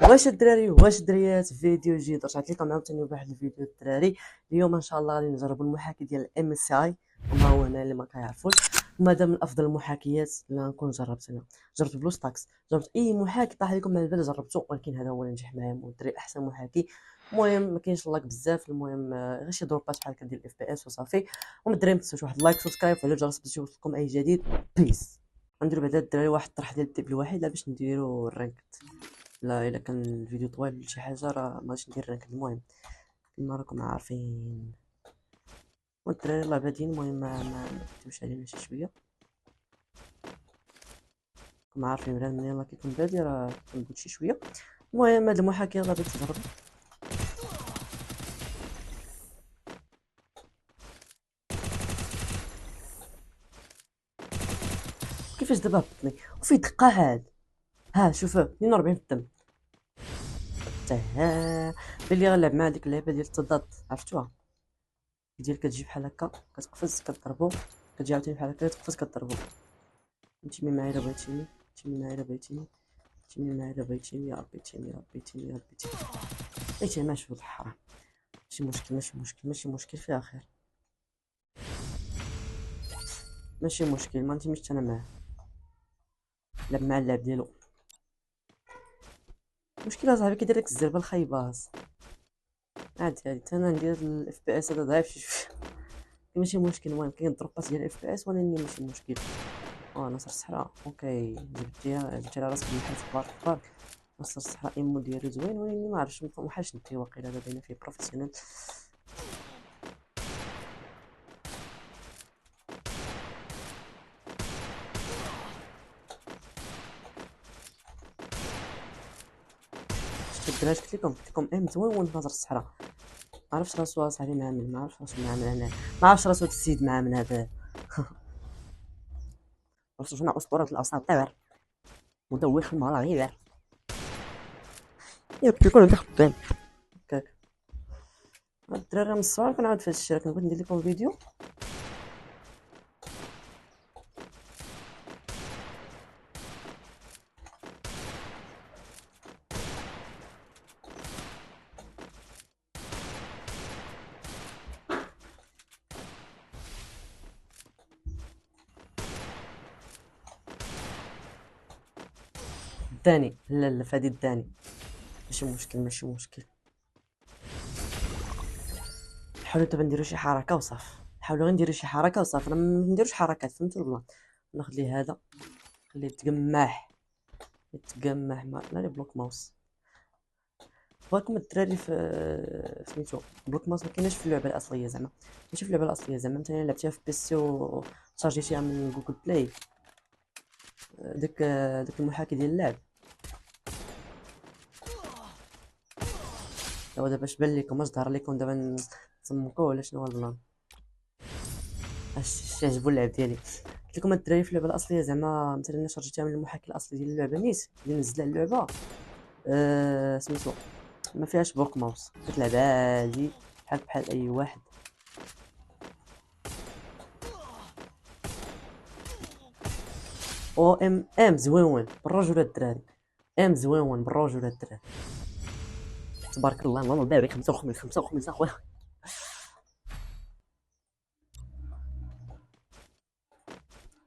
واش الدراري واش الدريات فيديو جديد رجعت لكم عاوتاني بواحد الفيديو الدراري. اليوم ان شاء الله غادي نجربوا المحاكي ديال الام اس اي. وما هو انا اللي ما كيعرفوش وماذا من افضل المحاكيات اللي غنكون جربت انا. جربت بلوستاكس، جربت اي محاكي طاح لكم على البال جربته، ولكن هذا هو اللي نجح معايا الدراري، احسن محاكي. المهم ما كاينش لاك بزاف، المهم غير شي دروبات بحال هكا ديال الاف بي اس وصافي. ومن الدراري ما تنساوش واحد لايك سبسكرايب وعلى الجرس باش يوصلكم اي جديد. بيس. غنديروا بعدا الدراري واحد الطرح ديال الديب الوحيد باش نديروا الرانك. لا الا كان الفيديو طويل ولا شي حاجه راه ماغاديش ندير رانك. المهم كما راكم عارفين والدراري الله بادين، المهم ما تكتبوش علينا شي شويه. كما عارفين بلا من يلاه كيكون بادي راه كنبوت شي شويه. المهم هاد المحاكي يلاه بغيت تجربوا. كيفاش دابا هبطني وفي دقه هاد. ها شوفوا 42 في الدم. حتى ها بلي غنلعب مع ديك اللعبه ديال التضاد، عرفتوها؟ ديال كتجي بحال هكا كتقفز كضربو، كتجي عاوتاني بحال هكا كتقفز كضربو. تمشي معايا الا بغيتيني، تمشي معايا الا بغيتيني، تمشي معايا الا بغيتيني. يا ربي تيني، يا ربي تيني، يا ربي تيني. اي ماشي في الحرام. ماشي مشكل فيها خير. ماشي مشكل ما نتمشيش انا معاه. لعب مع اللعب ديالو. المشكله صاحبي كيدير لك الزربه الخايباز. عادي انا ندير الاف بي اس هذا ضعيف شي شويه. ماشي مشكل. المهم كاين دروبات ديال الاف بي اس ولكن ماشي مشكل. نصر الصحراء اوكي، جبتي على راسك بحال تبارك تبارك. نصر الصحراء ايمو ديالو زوين، ولكن ما عرفتش محالش نتي واقيلا هذا باينه فيه بروفيسيونيل. شفت الدراري قلت لكم ام زوين وناظر الصحراء. ما عرفتش راسو صاحبي معامل، ما عرفتش راسو معامل هنا، ما عرفتش راسو السيد معامل هذا. رسولنا أسطورة الأساطير مدوخ المراغير. يكون خدام هكاك. الدراري من الصغار كنعاود في هاد الشيء، كنبغي ندير لكم فيديو. الداني لا فادي الداني. ماشي مشكل. نحاولوا دابا نديرو شي حركه وصافي، نحاولوا غير نديرو شي حركه وصافي، ما نديروش حركات، فهمتوا البلان. ناخذ ليه هذا خليه يتقمح لا لي بلوك ماوس. بغاكم الدراري في سميتو بلوك ماوس ما كايناش في اللعبه الاصليه زعما، ماشي في اللعبه الاصليه زعما، مثلا لعبتيها في بيسي وشارجيتيها من جوجل بلاي. داك المحاكي ديال اللعب. دابا باش بان لكم اش ظهر لكم دابا نسمكوه ولا شنو هو البلان. اش عجبو اللعب ديالي. قلت لكم الدراري في اللعبه الاصليه زعما مثلا شارجيتها من المحاكي الاصلي ديال اللعبه نيت اللي نزل على اللعبه. سميتو ما فيهاش بوك ماوس، كتلعب عادي بحال اي واحد. او ام زويون بالرجوله الدراري. ام زويون بالرجوله الدراري. تبارك الله اللهم بارك. 55 اخويا.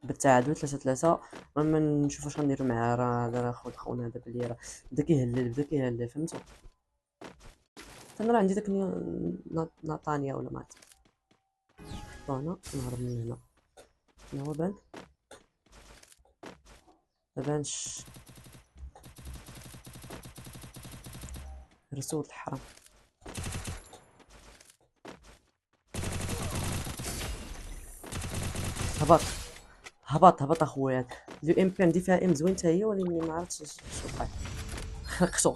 بالتعادل 3-3. اما نشوف واش غنديرو معاه. راه خونا هذا بلي راه بدا كيهلل فهمتو. انا راه عندي داك ناتانيا ولا مات. انا نهرب من هنا. شنو هو بان؟ ما بانش. رسول الحرام. هبط هبط اخويا. اليو ام بي عندي فيها ام زوين حتى هي، ولكن ما عرفتش اش وقع.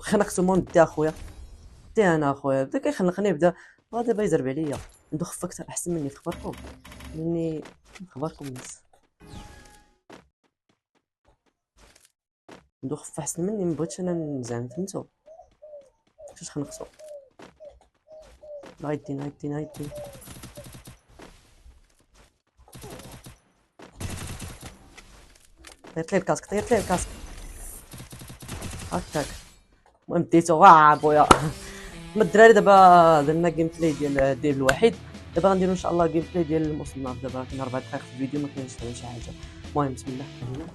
خنقتو ما ندي اخويا. دي انا اخويا بدا كيخنقني، بدا دابا يزرب عليا. عنده خفه اكثر احسن مني في خبركم مني. خبركم الناس عنده خفه احسن مني، مبغيتش انا نزعم فهمتو. فاش خنقتو غايديني. طيرت ليه الكاسك هكاك. المهم ديتو واه بويا. ما الدراري دابا درنا جيم بلاي ديال الوحيد. دابا غنديرو ان شاء الله جيم بلاي ديال المصنف. دابا كاين 4 دقائق في الفيديو، ما كاينش حتى شي حاجه. المهم بسم الله علينا.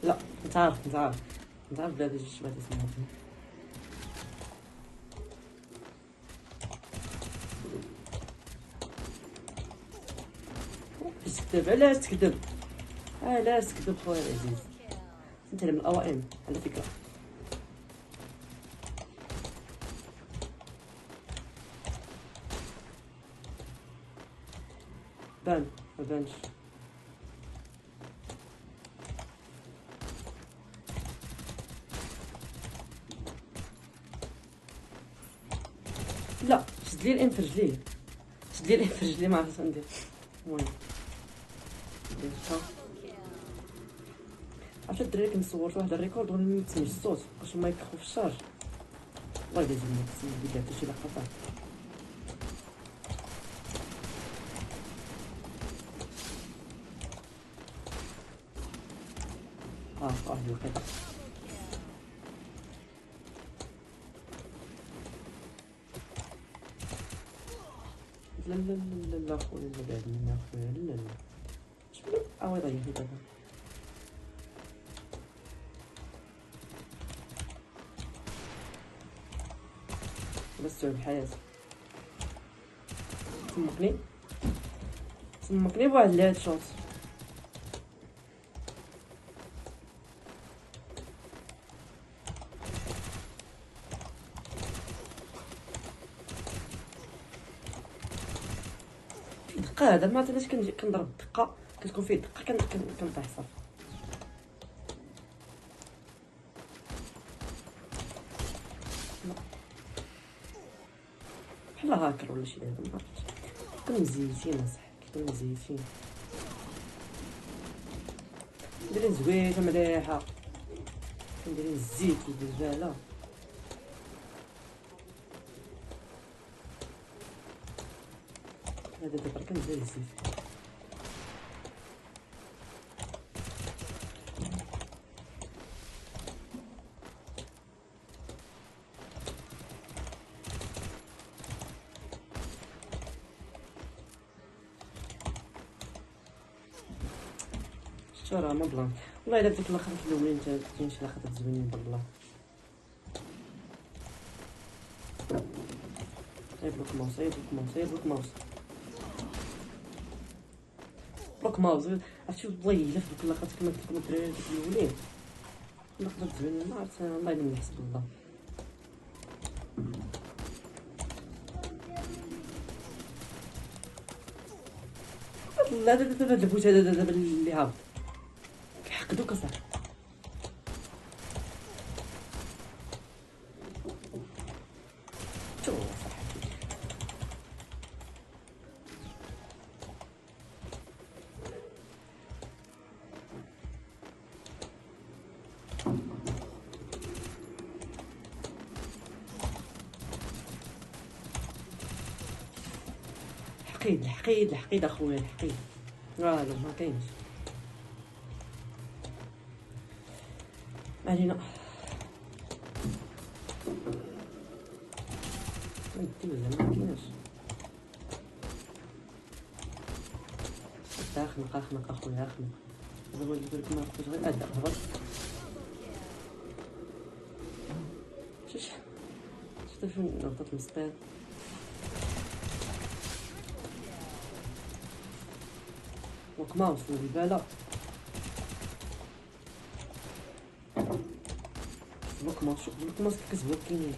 لا انت عارف بلادي جيت بغيت اسمها تكذب. علاش تكذب؟ علاش تكذب خويا العزيز؟ انت من الاوائم على فكره. بان ما بانش. لا شد لي الام في رجليه، شد لي الام في رجليه، ما عرفت ندير. المهم درتها. عرفت الدراري كنصور واحد الريكورد ولا ما تسمعش الصوت باش ما يكخو في الشارج. والله الا زعما تسمع بلي حتى شي لقطه. واحد الوقيته. لا لا لا لا خويا، لا بعد منا خويا، لا لا شوفي عوض عليا دابا. بس الحياة سمكني بواحد الهيد شوت. دقة هذا ما عرفتش كنجي كنضرب دقة كتكون فيه دقة كنطيح صافي. بحال هاكر ولا شي لعبة ما عرفتش. كانوا مزيتين اصاحبي، كانوا مزيتين. دايرين زوينة مليحة، كنديرين الزيت والبزالة. هذا دابا كنزيد الزيت. راه ما بلان والله الا بديك الاخرات الاولين تجين شي لقطات زوينين بالله. بلوك ماوس، بلوك ماوس. بلوك ماوس عرفتي والله الا في دوك اللقطات كما قلت لكم الدراري ديك الاولين لقطات زوينين. ما عرفت والله الا نحس بالله. لا دابا هاد البوت هذا دابا اللي هابط كيحقدوك اصاحبي. شوف الحقيد اخويا الحقيد. لا ما كاينش. ما علينا. زعما ما كايناش. خنق اخويا خنق. دابا نجيب لك ما عرفتش غير هبط. شفت فين نقطة مسطير. بلوك ماوس البالة. بلوك ماوس كتزوق كاينين.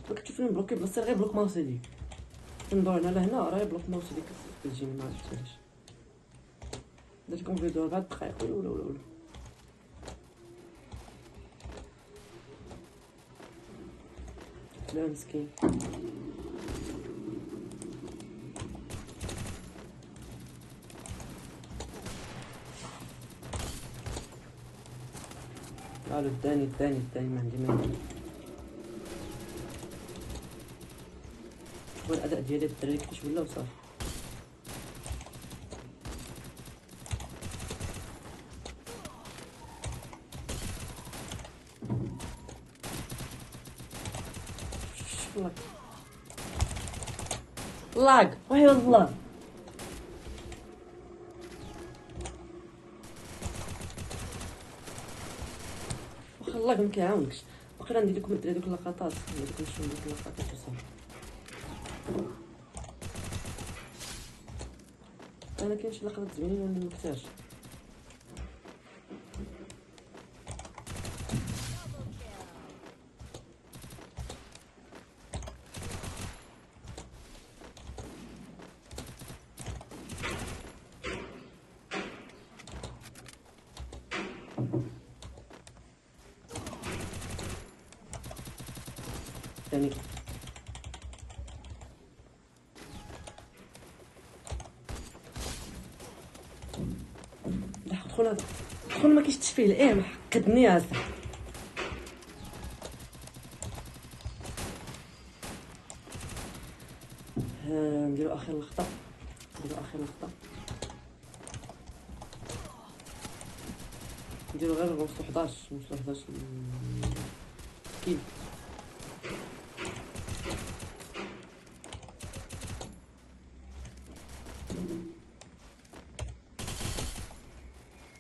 كتشوف فين بلوكي بلاصتي غير بلوك ماوس هاديك. ندور انا لهنا راه بلوك ماوس هاديك كتجيني ما عرفتش علاش. درت لكم فيديو 4 دقائق ولا لا مسكين. الو الداني ما عندي ما ندير. شوفوا الاداء ديالي الدراري كيفاش ولا وصافي. لاك وحي الله. واخا لاك ما كيعاونكش. واخا ندير لكم الدراري دوك اللقطات، ندير لكم شويه دوك اللقطات وصافي. انا كاين شي لقطات زوينين وانا مكتاش. ثاني دخل هذا دخل ما كاينش تشفيه الايه محقدني هذا. نديرو اخر لقطه نديرو غير نوصلو 11 كيل.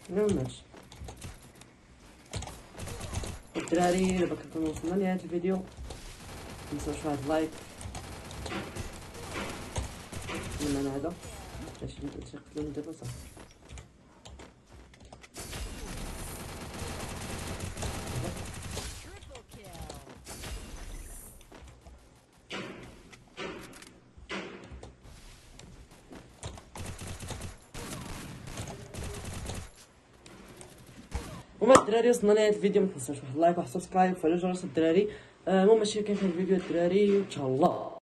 ماشي الدراري، دابا كنكونو وصلنا لنهاية الفيديو. متنساوش واحد لايك من انا هذا باش يقتلوني دابا صافي. وما الدراري وصلنا لهاد الفيديو، متنساوش واحد لايك وواحد سبسكرايب وفعلوا جرس الدراري. المهم هادشي اللي كاين في الفيديو الدراري، ان شاء الله.